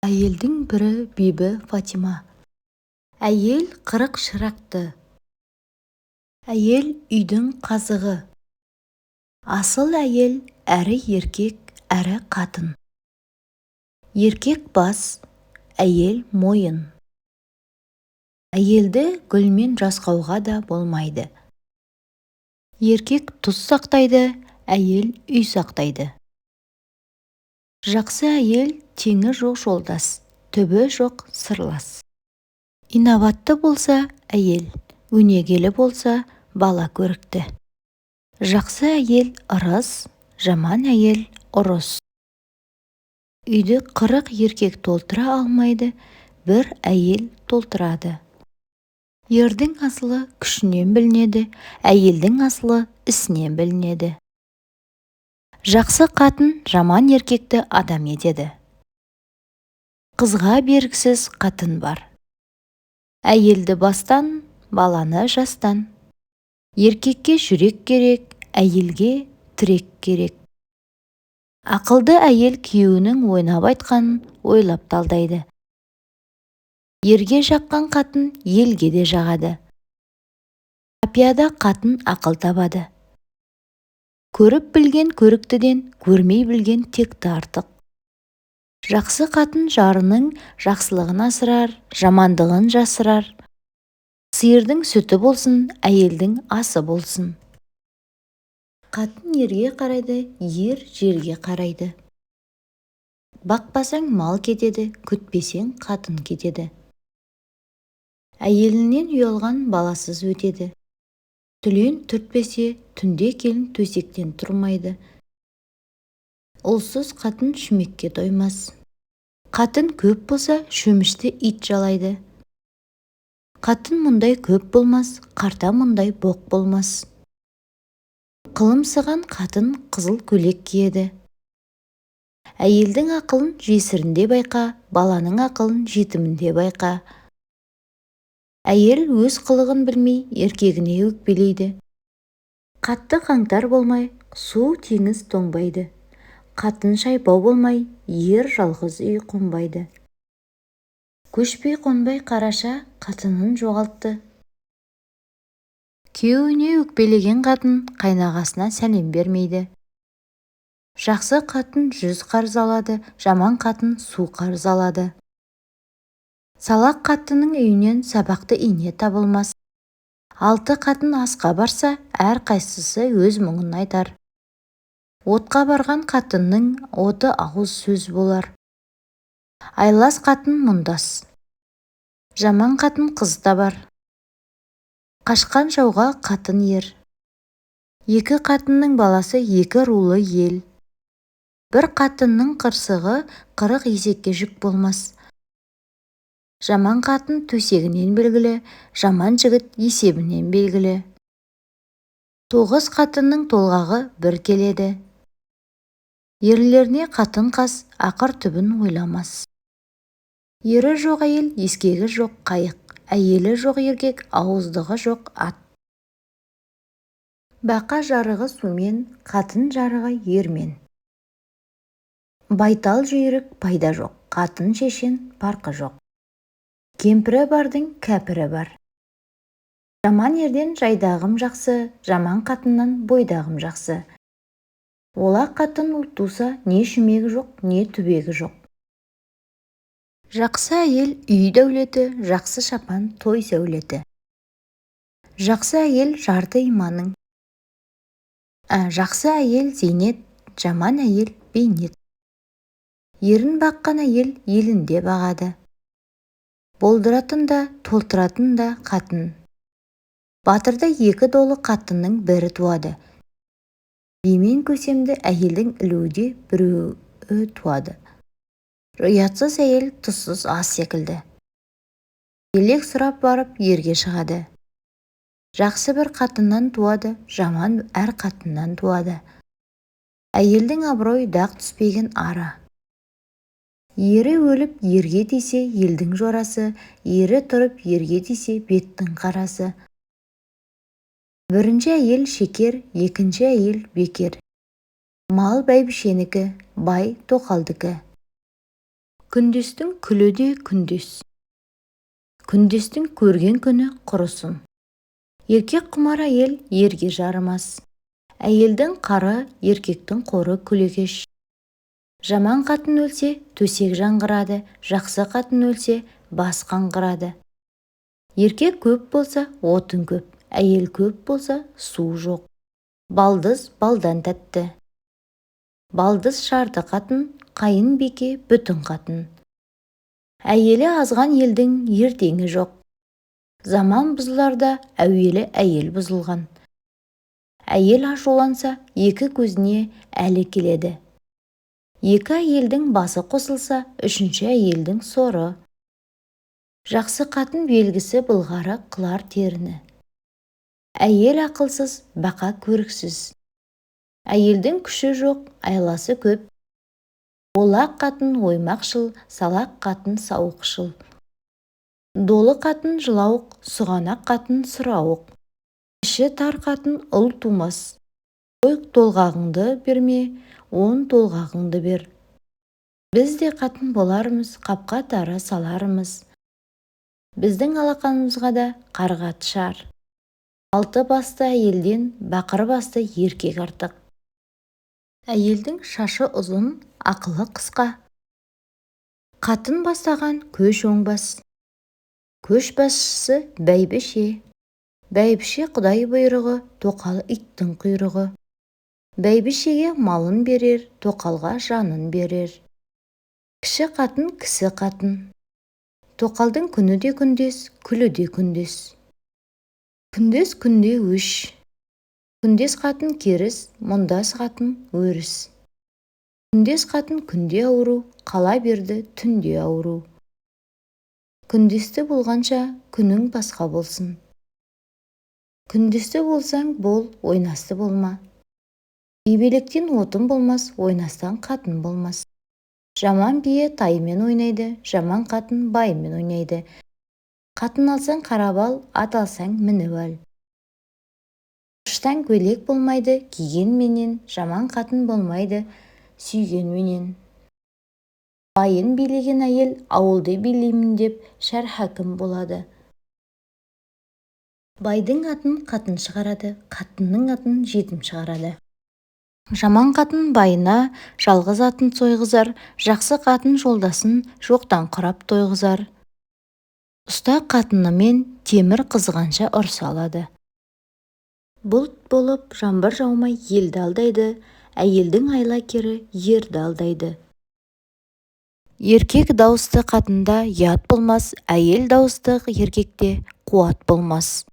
Әйелдің бірі Бибі Фатима. Әйел 40 шырақты. Әйел үйдің қазығы. Асыл әйел әрі еркек, әрі қатын. Еркек бас, әйел мойын. Әйелді гүлмен жасқауға да болмайды. Еркек тұз сақтайды, әйел үй сақтайды. Жақсы әйел теңі жоқ жолдас, түбі жоқ сырлас. Инабатты болса әйел, өнегелі болса бала көрікті. Жақсы әйел ырыс, жаман әйел ұрыс. Үйді 40 еркек толтыра алмайды, бір әйел толтырады. Ердің асылы күшінен білінеді, әйелдің асылы ісінен білінеді. Жақсы қатын жаман еркекті адам етеді. Қызға бергісіз қатын бар. Әйелді бастан, баланы жастан. Еркекке жүрек керек, әйелге тірек керек. Ақылды әйел күйеуінің ойнап айтқанын ойлап талдайды. Ерге жаққан қатын елге де жағады. Қапияда қатын ақыл табады. Көріп білген көріктіден, көрмей білген текті артық. Жақсы қатын жарының жақсылығын асырар, жамандығын жасырар. Сиырдың сүті болсын, әйелдің асы болсын. Қатын ерге қарайды, ер жерге қарайды. Бақпасаң мал кетеді, күтпесең қатын кетеді. Әйелінен ұялған баласыз өтеді. Түлен түртпесе, түнде келін төсектен тұрмайды. Ұлсыз қатын шүмекке тоймас. Қатын көп болса, шөмішті ит жалайды. Қатын мұндай көп болмас, қарта мұндай боқ болмас. Қылымсыған қатын қызыл көйлек киеді. Әйелдің ақылын жесірінде байқа, баланың ақылын жетімінде байқа. Әйел өз қылығын білмей, еркегіне өкпелейді. Қатты қаңтар болмай, су теңіз тоңбайды. Қатын шайпау болмай, ер жалғыз үй қонбайды. Көшпей қонбай қараша қатынын жоғалтты. Күйеуіне өкпелеген қатын қайнағасына сәлем бермейді. Жақсы қатын 100 қарыз алады, жаман қатын су қарыз алады. Салақ қатынның үйінен сабақты ине табылмас. 6 қатын асқа барса, әр қайсысы өз мұңын айтар. Отқа барған қатынның оты ауыз сөз болар. Айлас қатын мұндас. Жаман қатын қыз табар. Қашқан жауға қатын ер. 2 қатынның баласы 2 рулы ел. Бір қатынның қырсығы 40 есекке жүк болмас. Жаман қатын төсегінен белгілі, жаман жігіт есебінен белгілі. 9 қатынның толғағы бір келеді. Ерлеріне қатын қас, ақыр түбін ойламас. Ері жоқ әйел, ескегі жоқ қайық, әйелі жоқ еркек, ауыздығы жоқ ат. Бақа жарығы сумен, қатын жарығы ермен. Байтал жүйрік пайда жоқ, қатын шешен парқы жоқ. Кемпірі бардың кәпірі бар. Жаман ерден жайдағым жақсы, жаман қатыннан бойдағым жақсы. Олақ қатын ұл туса, не шүмегі жоқ, не түбегі жоқ. Жақсы әйел үй дәулеті, жақсы шапан той сәулеті. Жақсы әйел жарты иманың. Жақсы әйел зейнет, жаман әйел бейнет. Ерін баққан әйел елінде бағады. Болдыратын да, толтыратын да қатын. Батырда 2 долы қатынның бірі туады. Бимен көсемді әйелдің ілуде біреуі туады. Ұятсыз әйел тұзсыз ас секілді. Елек сұрап барып ерге шығады. Жақсы бір қатыннан туады, жаман әр қатыннан туады. Әйелдің абырой дақ түспеген ара. Ері өліп ерге тисе елдің жорасы, ері тұрып ерге тисе беттің қарасы. Бірінші әйел шекер, екінші әйел бекер. Мал бәйбішенікі, бай тоқалдікі. Күндестің күлі де күндес. Күндестің көрген күні құрысын. Еркек құмар әйел ерге жарымас. Әйелдің қары, еркектің қоры күлекеш. Жаман қатын өлсе, төсек жаңғырады, жақсы қатын өлсе, бас қаңғырады. Еркек көп болса, отын көп, әйел көп болса, су жоқ. Балдыз балдан тәтті. Балдыз шарды қатын, қайын беке бүтін қатын. Әйелі азған елдің ертеңі жоқ. Заман бұзыларда әуелі әйел бұзылған. Әйел ашуланса, екі көзіне әлі келеді. Екі әйелдің басы қосылса, үшінші әйелдің соры. Жақсы қатын белгісі былғары қылар теріні. Әйел ақылсыз, бақа көріксіз. Әйелдің күші жоқ, айласы көп. Олақ қатын оймақшыл, салақ қатын сауықшыл. Долы қатын жылауық, сұғанақ қатын сұрауық. Іші тар қатын ұл тумас. Ой толғағыңды берме, 10 толғағыңды бер. Біз де қатын боларымыз, қапқа тары саларымыз. Біздің алақанымызға да қарға тышар. 6 басты әйелден бақыр басты еркек артық. Әйелдің шашы ұзын, ақылы қысқа. Қатын бастаған көш оңбас. Көш басшысы бәйбіше. Бәйбіше құдай бұйрығы, тоқал иттің құйрығы. Бәйбішеге малын берер, тоқалға жанын берер. Кіші қатын кісі қатын. Тоқалдың күні де күндес, күлі де күндес. Күндес күнде өш. Күндес қатын керіс, мұндас қатын өріс. Күндес қатын күнде ауру, қала берді түнде ауру. Күндесті болғанша күнің басқа болсын. Күндесті болсаң бол, ойнасты болма. Ебелектен отын болмас, ойнастан қатын болмас. Жаман бие таймен ойнайды, жаман қатын баймен ойнайды. Қатын алсаң қарап ал, ат алсаң мініп ал. Қыштан көйлек болмайды, кигенменен, жаман қатын болмайды, сүйгенменен. Байын билеген әйел ауылды билеймін деп шәрхәкім болады. Байдың атын қатын шығарады, қатынның атын жетім шығарады. Жаман қатын байына жалғыз атын сойғызар, жақсы қатын жолдасын жоқтан құрап тойғызар. Ұста қатынымен темір қызғанша ұрса алады. Бұлт болып жаңбыр жаумай елді алдайды, әйелдің айла кері ерді алдайды. Еркек дауысты қатында ұят болмас, әйел дауысты еркекте қуат болмас.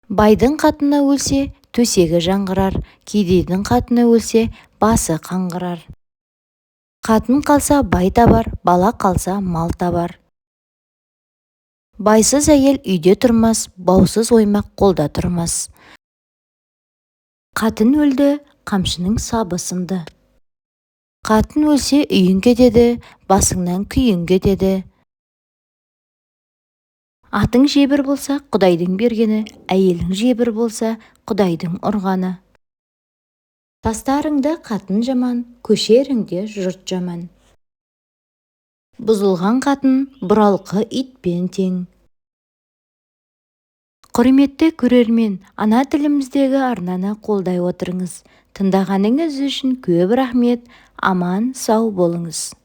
Байдың қатыны өлсе, төсегі жаңғырар, кедейдің қатыны өлсе, басы қаңғырар. Қатын қалса бай табар, бала қалса мал табар. Байсыз әйел үйде тұрмас, баусыз оймақ қолда тұрмас. Қатын өлді, қамшының сабы сынды. Қатын өлсе үйің кетеді, басыңнан күйің кетеді. Атың жебір болса, Құдайдың бергені, әйелің жебір болса, Құдайдың ұрғаны. Тастарыңда қатын жаман, көшеріңде жұрт жаман. Бұзылған қатын бұралқы итпен тең. Құрметті көрермен, ана тіліміздегі арнаны қолдай отырыңыз. Тыңдағаныңыз үшін көп рахмет. Аман сау болыңыз.